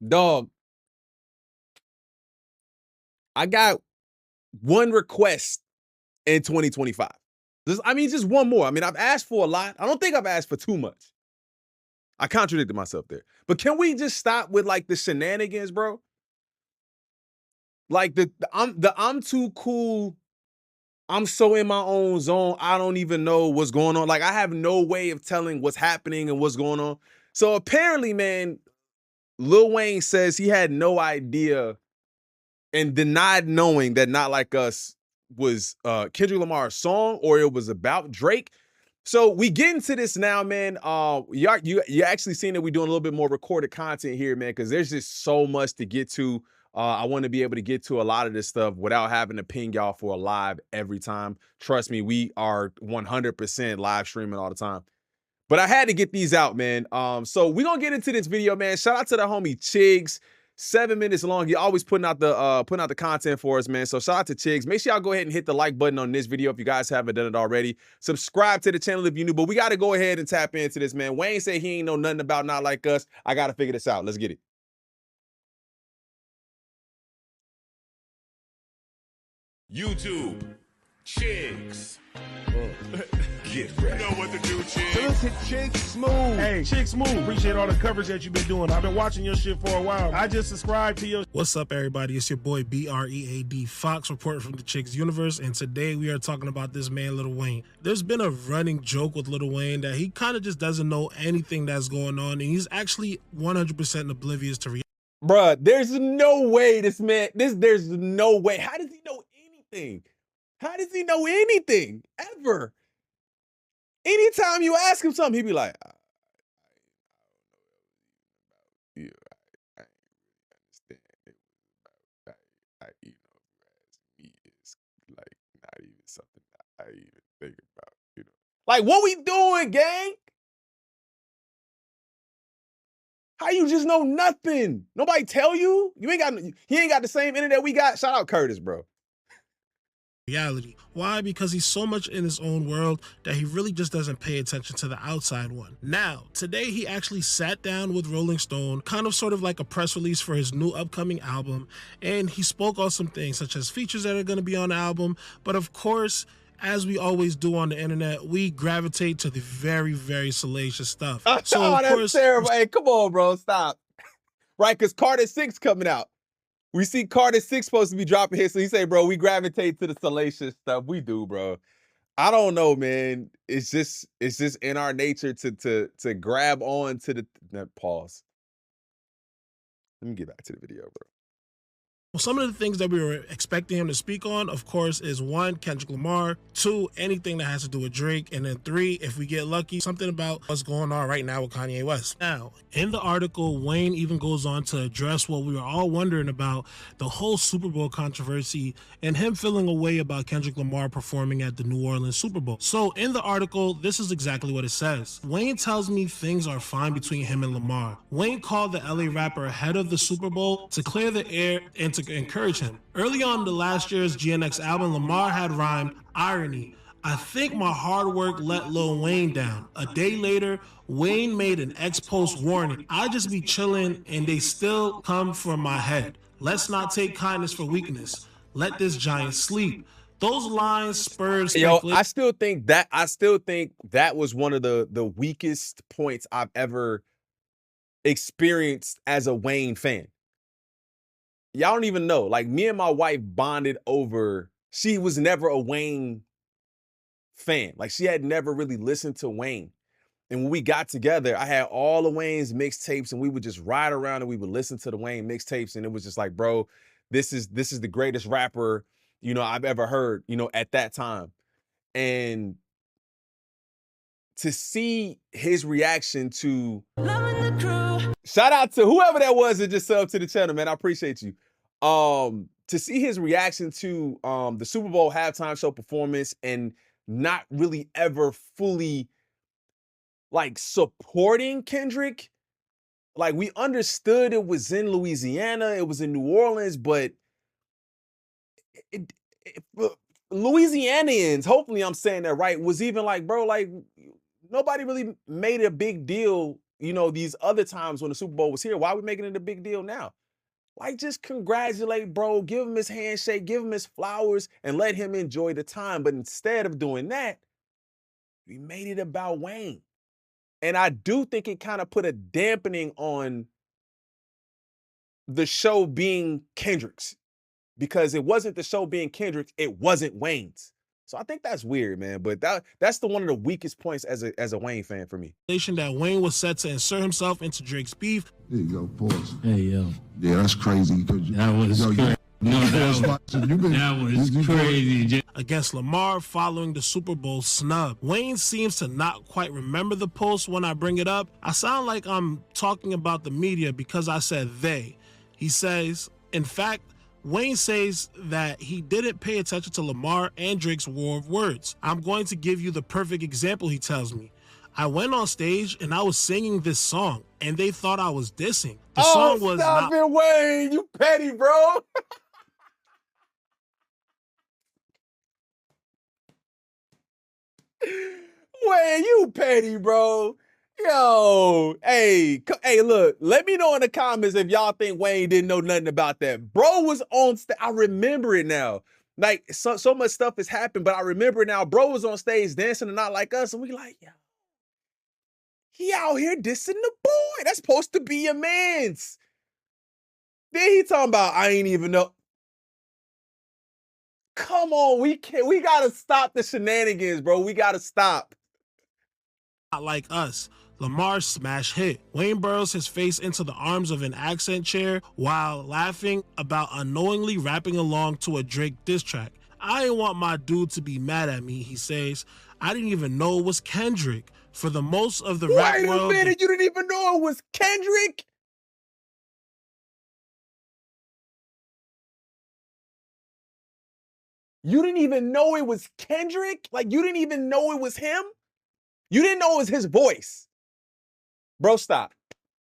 Dog, I got one request in 2025. Just one more. I mean, I've asked for a lot. I don't think I've asked for too much. I contradicted myself there. But can we just stop with like the shenanigans, bro? Like I'm too cool. I'm so in my own zone. I don't even know what's going on. Like I have no way of telling what's happening and what's going on. So apparently, man, Lil Wayne says he had no idea and denied knowing that Not Like Us was Kendrick Lamar's song or it was about Drake. So we get into this now, man. You actually seen that we're doing a little bit more recorded content here, man, because there's just so much to get to. I want to be able to get to a lot of this stuff without having to ping y'all for a live every time. Trust me, we are 100% live streaming all the time. But I had to get these out, man. So we're gonna get into this video, man. Shout out to the homie Chigs. 7 minutes long. He always putting out the content for us, man. So shout out to Chigs. Make sure y'all go ahead and hit the like button on this video if you guys haven't done it already. Subscribe to the channel if you're new. But we got to go ahead and tap into this, man. Wayne said he ain't know nothing about Not Like Us. I got to figure this out. Let's get it. YouTube, Chigs. Get ready. You know what to do, Chigs. So let's hit Chick Smooth. Hey, Chick Smooth, appreciate all the coverage that you've been doing. I've been watching your shit for a while. I just subscribed to your... What's up, everybody? It's your boy, B-R-E-A-D, Fox, reporting from the Chicks Universe, and today we are talking about this man, Lil Wayne. There's been a running joke with Lil Wayne that he kind of just doesn't know anything that's going on, and he's actually 100% oblivious to reality. Bruh, there's no way this man, there's no way. How does he know anything? How does he know anything, ever? Anytime you ask him something, he be like, I don't know you. I ain't really understand it. You know, me, it's like not even something I even think about, you know. Like, what we doing, gang? How you just know nothing? Nobody tell you? He ain't got the same internet we got. Shout out Curtis, bro. Reality. Why? Because he's so much in his own world that he really just doesn't pay attention to the outside one. Now, today he actually sat down with Rolling Stone, kind of sort of like a press release for his new upcoming album, and he spoke on some things such as features that are going to be on the album, but of course, as we always do on the internet, we gravitate to the very, very salacious stuff. So oh, that's terrible. Hey, come on, bro, stop. Right, because Carter 6 coming out. We see Carter 6 supposed to be dropping here, so he say, bro, we gravitate to the salacious stuff. We do, bro. I don't know, man. It's just in our nature to grab on to the pause. Let me get back to the video, bro. Well, some of the things that we were expecting him to speak on, of course, is 1, Kendrick Lamar, 2, anything that has to do with Drake, and then 3, if we get lucky, something about what's going on right now with Kanye West. Now, in the article, Wayne even goes on to address what we were all wondering about, the whole Super Bowl controversy, and him feeling a way about Kendrick Lamar performing at the New Orleans Super Bowl. So, in the article, this is exactly what it says. Wayne tells me things are fine between him and Lamar. Wayne called the LA rapper ahead of the Super Bowl to clear the air and to encourage him. Early on in the last year's GNX album, Lamar had rhymed irony. I think my hard work let Lil Wayne down. A day later, Wayne made an ex-post warning. I just be chilling and they still come for my head. Let's not take kindness for weakness. Let this giant sleep. Those lines spurred speculation. Yo, I still think that was one of the weakest points I've ever experienced as a Wayne fan. Y'all don't even know. Like, me and my wife bonded over, she was never a Wayne fan. Like, she had never really listened to Wayne. And when we got together, I had all of Wayne's mixtapes and we would just ride around and we would listen to the Wayne mixtapes. And it was just like, bro, this is the greatest rapper, you know, I've ever heard, you know, at that time. And to see his reaction to shout out to whoever that was that just subbed to the channel, man. I appreciate you. To see his reaction to the Super Bowl halftime show performance and not really ever fully like supporting Kendrick. Like, we understood it was in Louisiana, it was in New Orleans, but Louisianians, hopefully I'm saying that right, was even like, bro, like nobody really made a big deal these other times when the Super Bowl was here. Why are we making it a big deal now? Like, just congratulate bro, give him his handshake, give him his flowers, and let him enjoy the time. But instead of doing that, we made it about Wayne. And I do think it kind of put a dampening on the show being Kendrick's, because it wasn't the show being Kendrick's, it wasn't Wayne's. So I think that's weird, man. But that's one of the weakest points as a Wayne fan for me. That Wayne was set to insert himself into Drake's beef. There you go, pause. Hey, yo. Yeah, that's crazy. That was crazy. That was crazy. Against Lamar following the Super Bowl snub. Wayne seems to not quite remember the post when I bring it up. I sound like I'm talking about the media because I said they. He says, in fact, Wayne says that he didn't pay attention to Lamar and Drake's war of words. I'm going to give you the perfect example, he tells me. I went on stage and I was singing this song and they thought I was dissing. The song was stop it, Wayne. You petty, bro. Wayne, you petty, bro. Yo, hey, look, let me know in the comments if y'all think Wayne didn't know nothing about that. Bro was on stage. I remember it now. Like, so much stuff has happened, but I remember it now. Bro was on stage dancing and Not Like Us, and we like, yo, he out here dissing the boy. That's supposed to be your mans. Then he talking about, I ain't even know. Come on, we gotta stop the shenanigans, bro. We gotta stop. Not Like Us, Lamar's smash hit. Wayne burrows his face into the arms of an accent chair while laughing about unknowingly rapping along to a Drake diss track. I didn't want my dude to be mad at me, he says. I didn't even know it was Kendrick. For the most of the rap world... Wait a minute, you didn't even know it was Kendrick? You didn't even know it was Kendrick? Like, you didn't even know it was him? You didn't know it was his voice? Bro, stop.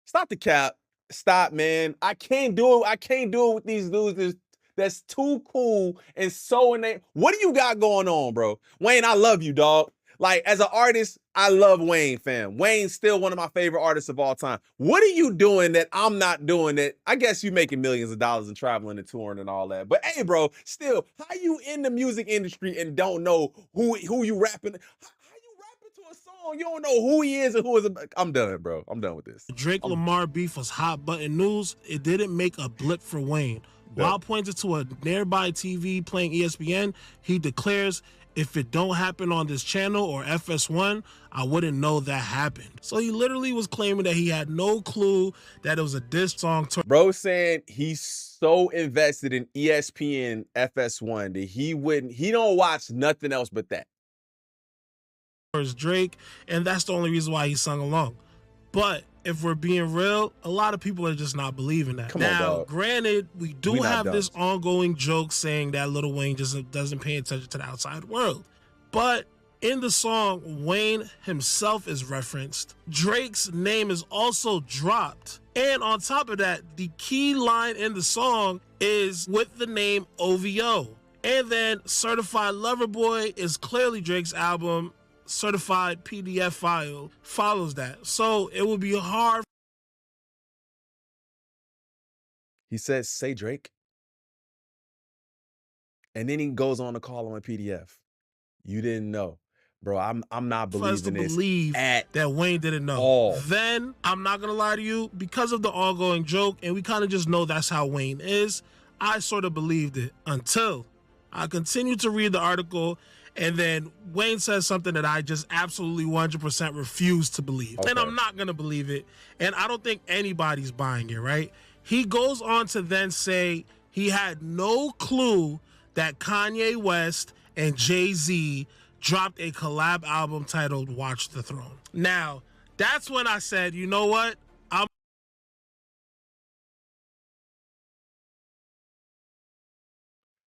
Stop the cap. Stop, man. I can't do it. I can't do it with these dudes that's too cool and so innate. What do you got going on, bro? Wayne, I love you, dog. Like, as an artist, I love Wayne, fam. Wayne's still one of my favorite artists of all time. What are you doing that I'm not doing that? I guess you making millions of dollars and traveling and touring and all that. But hey, bro, still, how you in the music industry and don't know who you rapping? How you rapping to a song? You don't know who he is and who is. I'm done, bro. I'm done with this. Drake-Lamar beef was hot button news. It didn't make a blip for Wayne. While pointing to a nearby TV playing ESPN, he declares, if it don't happen on this channel or FS1, I wouldn't know that happened. So he literally was claiming that he had no clue that it was a diss song. Bro saying he's so invested in ESPN FS1 that he don't watch nothing else but that. Drake, and that's the only reason why he sung along. But if we're being real, a lot of people are just not believing that. Now, granted, we have this ongoing joke saying that Lil Wayne just doesn't pay attention to the outside world. But in the song, Wayne himself is referenced. Drake's name is also dropped. And on top of that, the key line in the song is with the name OVO. And then Certified Lover Boy is clearly Drake's album. Certified PDF file follows that. So it would be hard. He says, say Drake. And then he goes on to call him a PDF. You didn't know. Bro, I'm not believing this that Wayne didn't know. All. Then, I'm not going to lie to you, because of the ongoing joke, and we kind of just know that's how Wayne is, I sort of believed it until I continued to read the article. And then Wayne says something that I just absolutely 100% refuse to believe. Okay. And I'm not going to believe it. And I don't think anybody's buying it, right? He goes on to then say he had no clue that Kanye West and Jay-Z dropped a collab album titled Watch the Throne. Now, that's when I said, you know what?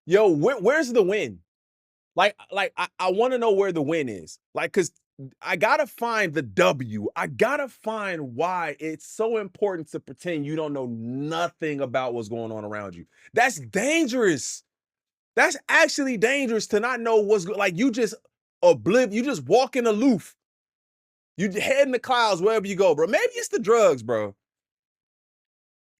Yo, where's the win? Like I want to know where the win is. Like, because I got to find the W. I got to find why it's so important to pretend you don't know nothing about what's going on around you. That's dangerous. That's actually dangerous to not know what's like. You just walking aloof. You head in the clouds wherever you go, bro. Maybe it's the drugs, bro.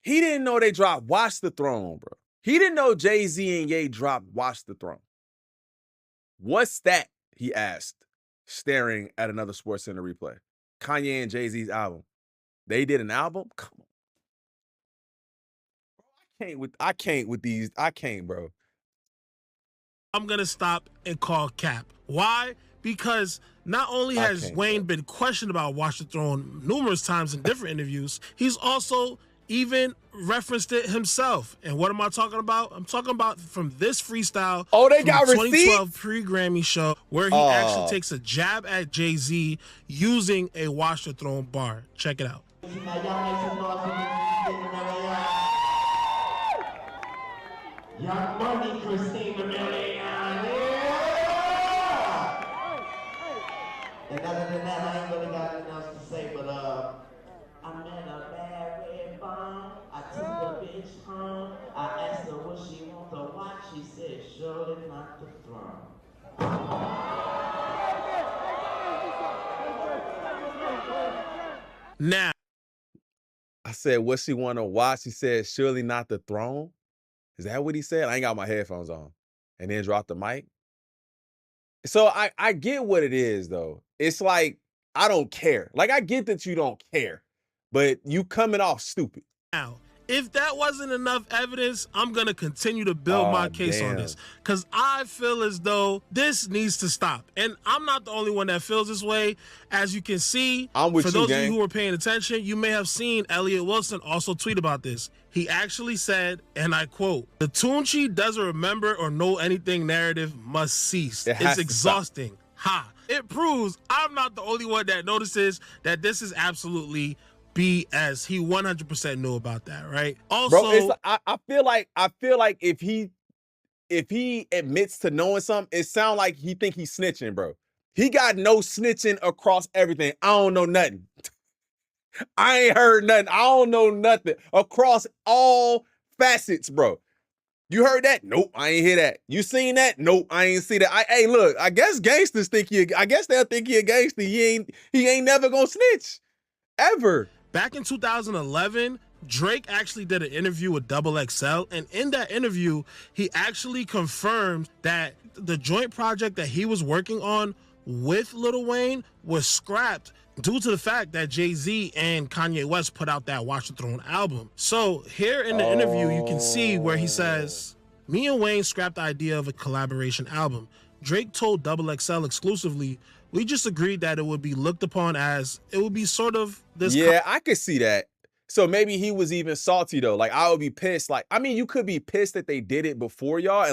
He didn't know they dropped Watch the Throne, bro. He didn't know Jay-Z and Ye dropped Watch the Throne. What's that? He asked, staring at another SportsCenter replay. Kanye and Jay-Z's album. They did an album? Come on. I can't with these. I can't, bro. I'm going to stop and call cap. Why? Because not only has Wayne been questioned about Watch the Throne numerous times in different interviews, he's also even referenced it himself. And what am I talking about? I'm talking about from this freestyle. Oh, they got the receipts? 2012 pre-Grammy show where he actually takes a jab at Jay-Z using a Watch the Throne bar. Check it out. Young Money, Christina Milian. And other than that, I ain't really got nothing else to say, but I'm in a bad red bomb. I took the bitch home. I asked her what she want to watch. She said, surely not the throne. Now, I said, what she want to watch? He said, surely not the throne. Is that what he said? I ain't got my headphones on. And then dropped the mic. So I get what it is, though. It's like, I don't care. Like, I get that you don't care, but you coming off stupid. Now, if that wasn't enough evidence, I'm going to continue to build my case on this because I feel as though this needs to stop. And I'm not the only one that feels this way. As you can see, for those of you who were paying attention, you may have seen Elliot Wilson also tweet about this. He actually said, and I quote, "The Tunchi doesn't remember or know anything narrative must cease. It's exhausting." Ha. It proves I'm not the only one that notices that this is absolutely BS. He 100% knew about that, right? Also, bro, it's like, I feel like if he admits to knowing something, it sounds like he think he's snitching, bro. He got no snitching across everything. I don't know nothing. I ain't heard nothing. I don't know nothing across all facets, bro. You heard that? Nope, I ain't hear that. You seen that? Nope, I ain't see that. Hey, look, I guess gangsters think I guess they'll think he a gangster. He ain't never gonna snitch. Ever. Back in 2011, Drake actually did an interview with XXL, and in that interview, he actually confirmed that the joint project that he was working on with Lil Wayne was scrapped due to the fact that Jay-Z and Kanye West put out that Watch the Throne album. So here in the interview, you can see where he says, "Me and Wayne scrapped the idea of a collaboration album. Drake told XXL exclusively, we just agreed that it would be looked upon as, it would be sort of this." Yeah, I could see that. So maybe he was even salty though. Like, I would be pissed. Like, I mean, you could be pissed that they did it before y'all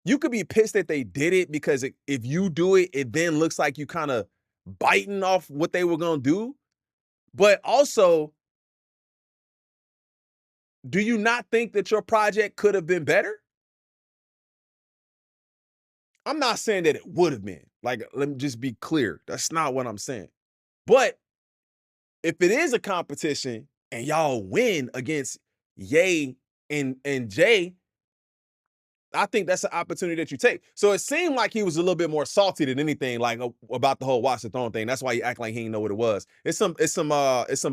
you could be pissed that they did it because if you do it, it then looks like you kind of biting off what they were going to do. But also, do you not think that your project could have been better? I'm not saying that it would have been. Like, let me just be clear. That's not what I'm saying. But if it is a competition and y'all win against Ye and Jay, I think that's an opportunity that you take. So it seemed like he was a little bit more salty than anything, like about the whole Watch the Throne thing. That's why he act like he didn't know what it was. It's some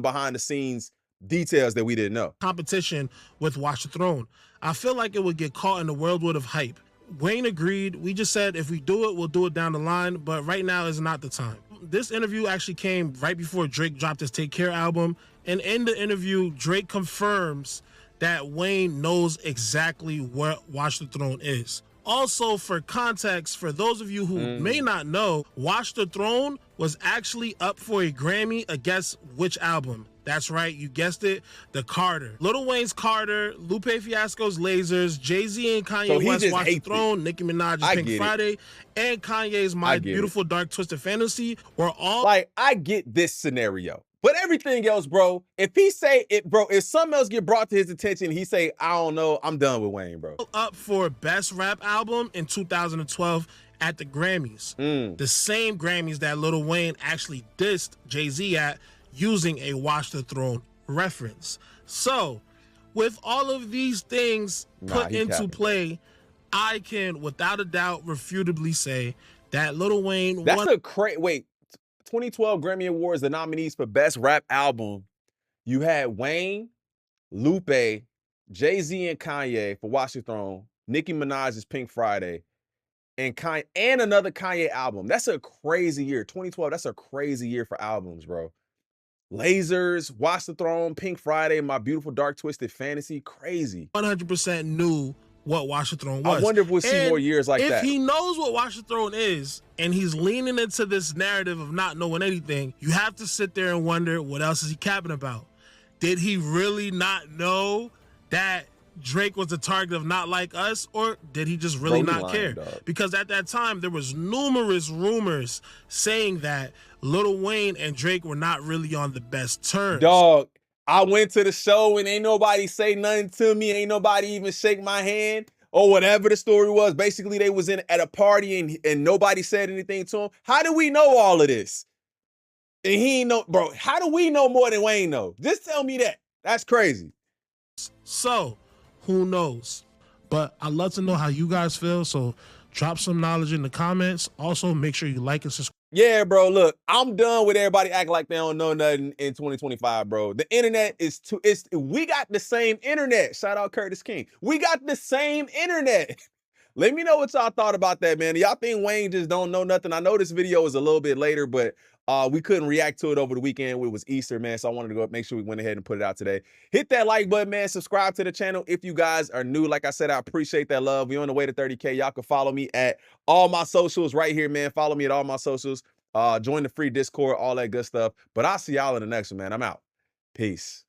behind the scenes details that we didn't know. Competition with Watch the Throne. I feel like it would get caught in the whirlwind of hype. Wayne agreed. We just said if we do it, we'll do it down the line, but right now is not the time. This interview actually came right before Drake dropped his Take Care album, and in the interview, Drake confirms that Wayne knows exactly what Watch the Throne is. Also, for context, for those of you who may not know, Watch the Throne was actually up for a Grammy. Guess which album? That's right, you guessed it, the Carter. Lil Wayne's Carter, Lupe Fiasco's Lasers, Jay-Z and Kanye West Watch the Throne, Nicki Minaj's Pink Friday, and Kanye's My Beautiful Dark Twisted Fantasy were all... Like, I get this scenario. But everything else, bro, if he say it, bro, if something else get brought to his attention, he say, I don't know, I'm done with Wayne, bro. Up for Best Rap Album in 2012 at the Grammys. The same Grammys that Lil Wayne actually dissed Jay-Z at, using a Watch the Throne reference. So, with all of these things put into play, I can, without a doubt, refutably say that Lil Wayne... That's a crazy... Wait, 2012 Grammy Awards, the nominees for Best Rap Album, you had Wayne, Lupe, Jay-Z and Kanye for Watch the Throne, Nicki Minaj's Pink Friday, and another Kanye album. That's a crazy year. 2012, that's a crazy year for albums, bro. Lasers, Watch the Throne, Pink Friday, My Beautiful Dark Twisted Fantasy, crazy. 100% knew what Watch the Throne was. I wonder if we'll see more years like that. If he knows what Watch the Throne is, and he's leaning into this narrative of not knowing anything, you have to sit there and wonder, what else is he capping about? Did he really not know that Drake was the target of Not Like Us, or did he just really not care? Because at that time, there was numerous rumors saying that Lil Wayne and Drake were not really on the best terms. Dog, I went to the show and ain't nobody say nothing to me. Ain't nobody even shake my hand or whatever the story was. Basically, they was at a party and nobody said anything to him. How do we know all of this? And he ain't know, bro, how do we know more than Wayne know? Just tell me that. That's crazy. So, who knows? But I'd love to know how you guys feel, so drop some knowledge in the comments. Also, make sure you like and subscribe. Yeah, bro, look, I'm done with everybody acting like they don't know nothing in 2025, bro. The internet is we got the same internet. Shout out Curtis King. We got the same internet. Let me know what y'all thought about that, man. Y'all think Wayne just don't know nothing? I know this video was a little bit later, but we couldn't react to it over the weekend. It was Easter, man, so I wanted to go make sure we went ahead and put it out today. Hit that like button, man. Subscribe to the channel if you guys are new. Like I said, I appreciate that love. We on the way to 30K. Y'all can follow me at all my socials right here, man. Follow me at all my socials. Join the free Discord, all that good stuff. But I'll see y'all in the next one, man. I'm out. Peace.